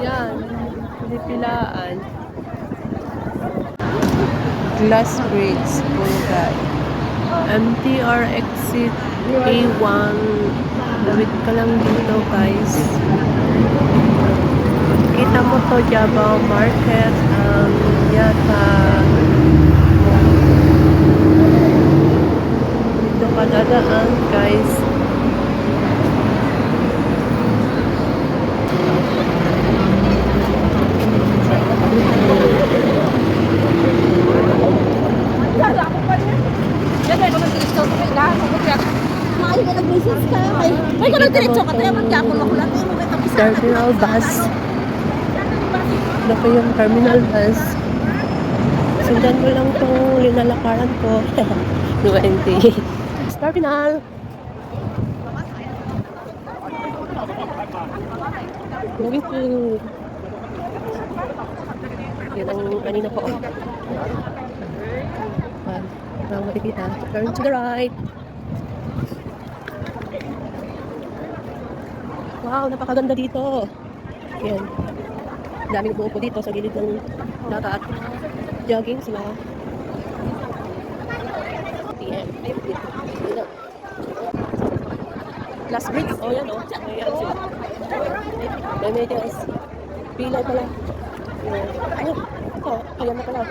Yan. Pinipilaan. Glass bridge. Bulgay. MTR exit A1. Lawit ka lang dito guys. Kita mo to Java Market. Yata. Dito ka dadaan guys. Terminal bus. Ito ko yung terminal bus. Sundan mo lang itong linalakaran ko. 20. Terminal. Moving to. Yan ang kanina po. Ang makikita. Turn to the right. Wow, napakaganda dito. Yan. Daming buo dito sa gilid ng dagat. Jogging sila. PM. Glass bridge. Oh, yan oh. Ayan sila. Remedios. Pilay pala. Ayun. Ito. Ayan na pala.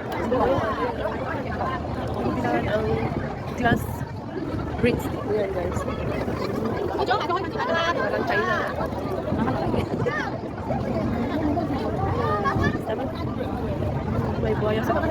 Pilahan ang glass bridge. Ayan guys. Parang China. May buhaya sa mga